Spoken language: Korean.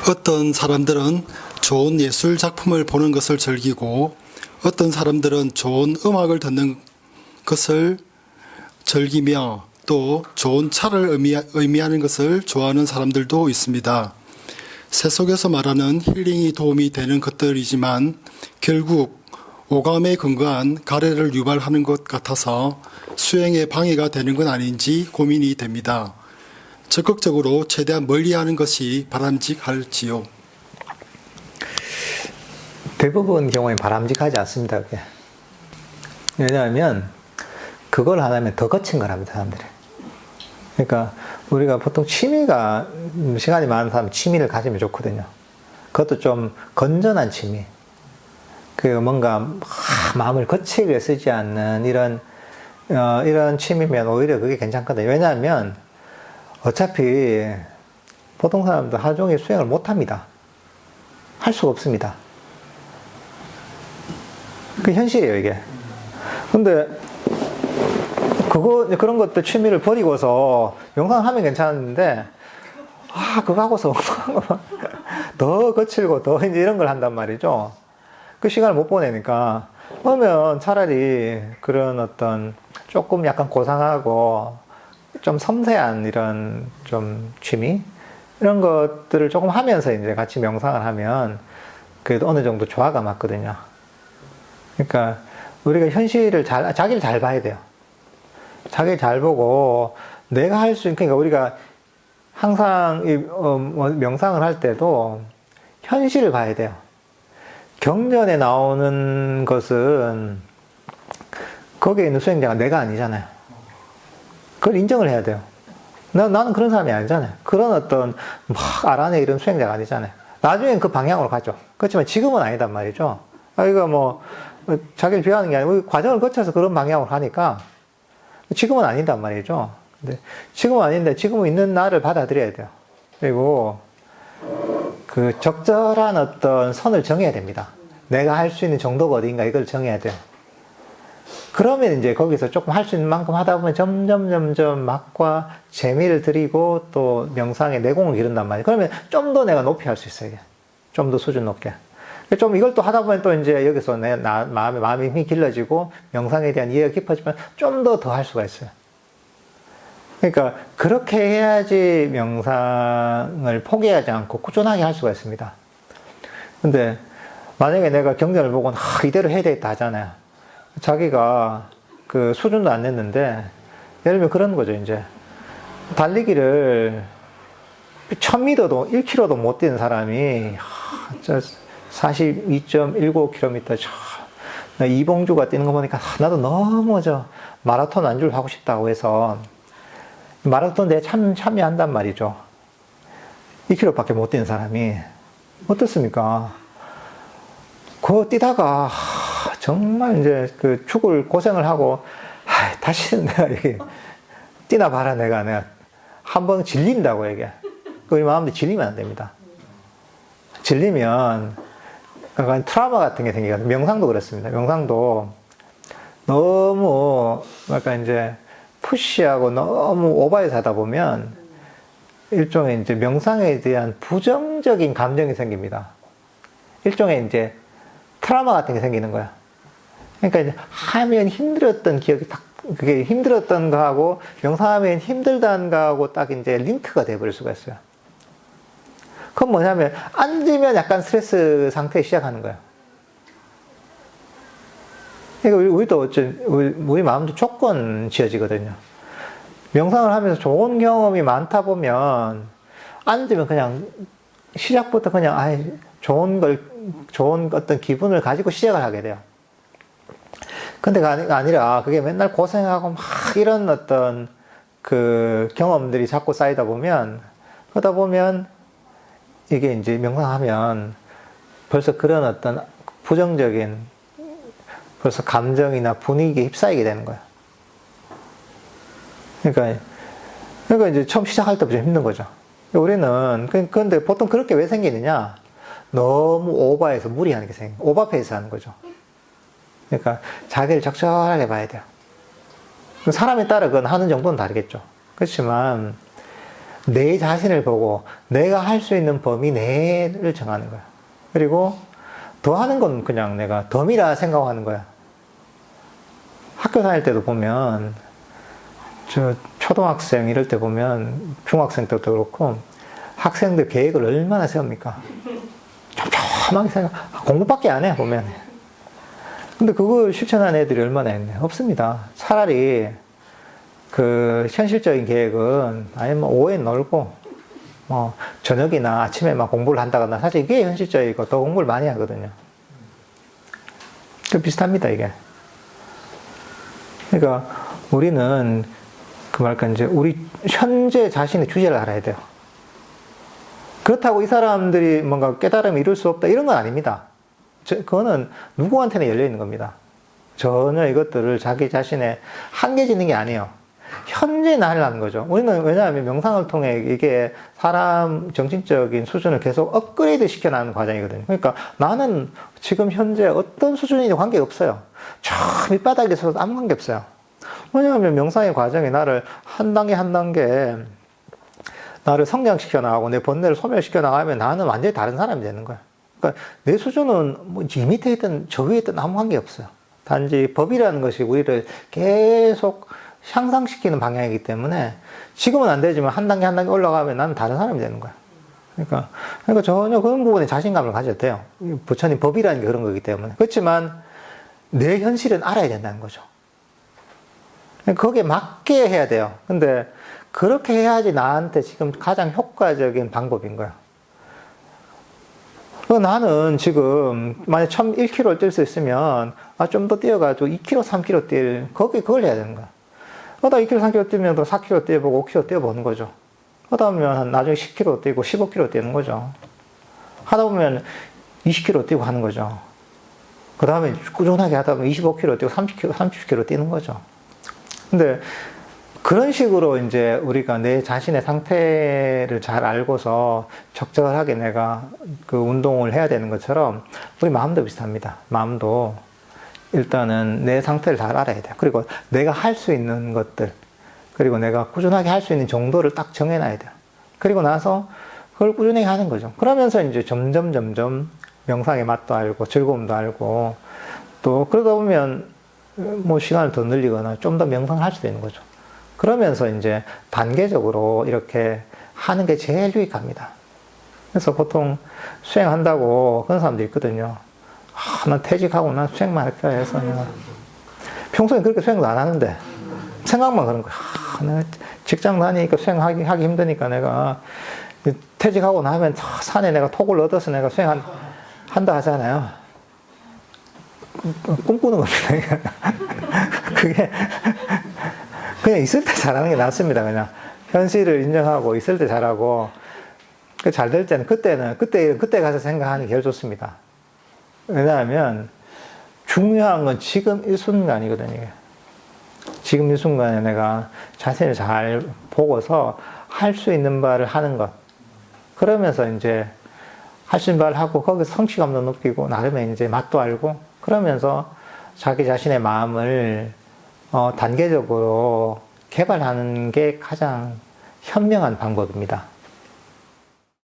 어떤 사람들은 좋은 예술 작품을 보는 것을 즐기고 어떤 사람들은 좋은 음악을 듣는 것을 즐기며 또 좋은 차를 의미하는 것을 좋아하는 사람들도 있습니다. 세속에서 말하는 힐링이 도움이 되는 것들이지만 결국 오감에 근거한 가래를 유발하는 것 같아서 수행에 방해가 되는 건 아닌지 고민이 됩니다. 적극적으로 최대한 멀리하는 것이 바람직할지요? 대부분 경우에 바람직하지 않습니다. 그게. 왜냐하면 그걸 하려면 더 거친 거랍니다, 사람들이. 그러니까 우리가 보통 취미가, 시간이 많은 사람 취미를 가지면 좋거든요. 그것도 좀 건전한 취미. 그 뭔가 마음을 거칠게 쓰지 않는 이런 취미면 오히려 그게 괜찮거든요. 왜냐하면 어차피 보통 사람들 하루 종일 수행을 못 합니다. 할 수가 없습니다. 그 현실이에요, 이게. 근데 그런 것들 취미를 버리고서 영상을 하면 괜찮은데, 그거 하고서 더 거칠고 더 이제 이런 걸 한단 말이죠. 그 시간을 못 보내니까. 그러면 차라리 그런 어떤 조금 약간 고상하고 좀 섬세한 이런 좀 취미? 이런 것들을 조금 하면서 이제 같이 명상을 하면 그래도 어느 정도 조화가 맞거든요. 그러니까 우리가 현실을 자기를 잘 봐야 돼요. 자기를 잘 보고 내가 할 수 있는, 그러니까 우리가 항상 명상을 할 때도 현실을 봐야 돼요. 경전에 나오는 것은 거기에 있는 수행자가 내가 아니잖아요. 그걸 인정을 해야 돼요. 나는 그런 사람이 아니잖아요. 그런 어떤 막 알아내 이런 수행자가 아니잖아요. 나중엔 그 방향으로 가죠. 그렇지만 지금은 아니단 말이죠. 이거 뭐 자기를 비하하는 게 아니고 과정을 거쳐서 그런 방향으로 가니까 지금은 아니단 말이죠. 근데 지금은 아닌데 지금은 있는 나를 받아들여야 돼요. 그리고 그 적절한 어떤 선을 정해야 됩니다. 내가 할 수 있는 정도가 어딘가 이걸 정해야 돼요. 그러면 이제 거기서 조금 할 수 있는 만큼 하다 보면 점점 맛과 재미를 들이고 또 명상의 내공을 기른단 말이에요. 그러면 좀 더 내가 높이 할 수 있어요. 좀 더 수준 높게. 좀 이걸 또 하다 보면 또 이제 여기서 마음의 힘이 길러지고 명상에 대한 이해가 깊어지면 좀 더 할 수가 있어요. 그러니까 그렇게 해야지 명상을 포기하지 않고 꾸준하게 할 수가 있습니다. 근데 만약에 내가 경전을 보고 이대로 해야 되겠다 하잖아요. 자기가 그 수준도 안 냈는데 예를 들면 그런 거죠. 이제 달리기를 1000m도 1km도 못 뛰는 사람이 42.19km 이봉주가 뛰는 거 보니까 나도 너무 마라톤 안주를 하고 싶다고 해서 마라톤 대회 참여한단 말이죠. 2km밖에 못 뛰는 사람이 어떻습니까? 그거 뛰다가 정말 이제 그 죽을 고생을 하고 다시는 내가 이렇게 뛰나 봐라 내가 한번 질린다고 이게. 우리 마음도 질리면 안 됩니다. 질리면 약간 트라우마 같은 게 생기거든요. 명상도 그렇습니다. 명상도 너무 약간 이제 푸시하고 너무 오버해서 하다 보면 일종의 이제 명상에 대한 부정적인 감정이 생깁니다. 일종의 이제 트라우마 같은 게 생기는 거야. 그러니까 이제 하면 힘들었던 기억이 그게 힘들었던 거하고 명상하면 힘들다는 거하고 딱 이제 링크가 돼버릴 수가 있어요. 그건 뭐냐면 앉으면 약간 스트레스 상태에 시작하는 거예요. 그러니까 우리도 우리 마음도 조건 지어지거든요. 명상을 하면서 좋은 경험이 많다 보면 앉으면 그냥 시작부터 그냥 좋은 어떤 기분을 가지고 시작을 하게 돼요. 근데 아니라 그게 맨날 고생하고 막 이런 어떤 그 경험들이 자꾸 쌓이다 보면 그러다 보면 이게 이제 명상하면 벌써 그런 어떤 부정적인 벌써 감정이나 분위기에 휩싸이게 되는 거야. 그러니까 이제 처음 시작할 때부터 힘든 거죠. 우리는 근데 보통 그렇게 왜 생기느냐? 너무 오버해서 무리하는 게 오버페이스 하는 거죠. 그러니까 자기를 적절하게 봐야 돼요. 사람에 따라 그건 하는 정도는 다르겠죠. 그렇지만 내 자신을 보고 내가 할 수 있는 범위 내를 정하는 거야. 그리고 더 하는 건 그냥 내가 덤이라 생각하는 거야. 학교 다닐 때도 보면 저 초등학생 이럴 때 보면 중학생 때도 그렇고 학생들 계획을 얼마나 세웁니까? 촘촘하게 생각, 공부밖에 안 해 보면. 근데 그걸 실천하는 애들이 얼마나 있네? 없습니다. 차라리 그 현실적인 계획은 아니 뭐 오후에 놀고 뭐 저녁이나 아침에 막 공부를 한다거나 사실 이게 현실적이고 더 공부를 많이 하거든요. 그 비슷합니다 이게. 그러니까 우리는 그 말까 이제 우리 현재 자신의 주제를 알아야 돼요. 그렇다고 이 사람들이 뭔가 깨달음을 이룰 수 없다 이런 건 아닙니다. 그거는 누구한테나 열려 있는 겁니다. 전혀 이것들을 자기 자신의 한계 짓는 게 아니에요. 현재 나를 하는 거죠. 우리는 왜냐하면 명상을 통해 이게 사람 정신적인 수준을 계속 업그레이드 시켜나가는 과정이거든요. 그러니까 나는 지금 현재 어떤 수준인지 관계없어요. 저 밑바닥에서 아무 관계없어요. 왜냐하면 명상의 과정이 나를 한 단계 한 단계 나를 성장시켜 나가고 내 번뇌를 소멸시켜 나가면 나는 완전히 다른 사람이 되는 거야. 그러니까 내 수준은 뭐 이 밑에 있든 저 위에 있든 아무 관계없어요. 단지 법이라는 것이 우리를 계속 향상시키는 방향이기 때문에 지금은 안 되지만 한 단계 한 단계 올라가면 나는 다른 사람이 되는 거야. 그러니까 전혀 그런 부분에 자신감을 가져도 돼요. 부처님 법이라는 게 그런 거기 때문에. 그렇지만 내 현실은 알아야 된다는 거죠. 거기에 맞게 해야 돼요. 근데 그렇게 해야지 나한테 지금 가장 효과적인 방법인 거야. 나는 지금 만약 1km를 뛸 수 있으면 좀 더 뛰어가지고 2km, 3km 그걸 해야 되는 거야. 나 2km, 3km 뛰면 또 4km 뛰어보고 5km 뛰어보는 거죠. 하다 보면 나중에 10km 뛰고 15km 뛰는 거죠. 하다 보면 20km 뛰고 하는 거죠. 그 다음에 꾸준하게 하다 보면 25km 뛰고 30km 뛰는 거죠. 근데 그런 식으로 이제 우리가 내 자신의 상태를 잘 알고서 적절하게 내가 그 운동을 해야 되는 것처럼 우리 마음도 비슷합니다. 마음도 일단은 내 상태를 잘 알아야 돼요. 그리고 내가 할 수 있는 것들, 그리고 내가 꾸준하게 할 수 있는 정도를 딱 정해놔야 돼요. 그리고 나서 그걸 꾸준히 하는 거죠. 그러면서 이제 점점 명상의 맛도 알고 즐거움도 알고 또 그러다 보면 뭐 시간을 더 늘리거나 좀 더 명상을 할 수도 있는 거죠. 그러면서 이제 단계적으로 이렇게 하는 게 제일 유익합니다. 그래서 보통 수행한다고 그런 사람도 있거든요. 난 퇴직하고 난 수행만 할 거야 해서 내가 평소에 그렇게 수행도 안 하는데 생각만 그런 거야. 내가 직장 다니니까 수행하기 힘드니까 내가 퇴직하고 나면 산에 내가 톡을 얻어서 내가 수행한다 하잖아요. 꿈꾸는 겁니다. 그게 그냥 있을 때 잘하는 게 낫습니다. 그냥 현실을 인정하고 있을 때 잘하고 잘 될 때는 그때 가서 생각하는 게 제일 좋습니다. 왜냐하면 중요한 건 지금 이 순간이거든요. 이게. 지금 이 순간에 내가 자신을 잘 보고서 할 수 있는 바를 하는 것. 그러면서 이제 할 수 있는 바를 하고 거기서 성취감도 느끼고 나름의 이제 맛도 알고 그러면서 자기 자신의 마음을 단계적으로 개발하는 게 가장 현명한 방법입니다.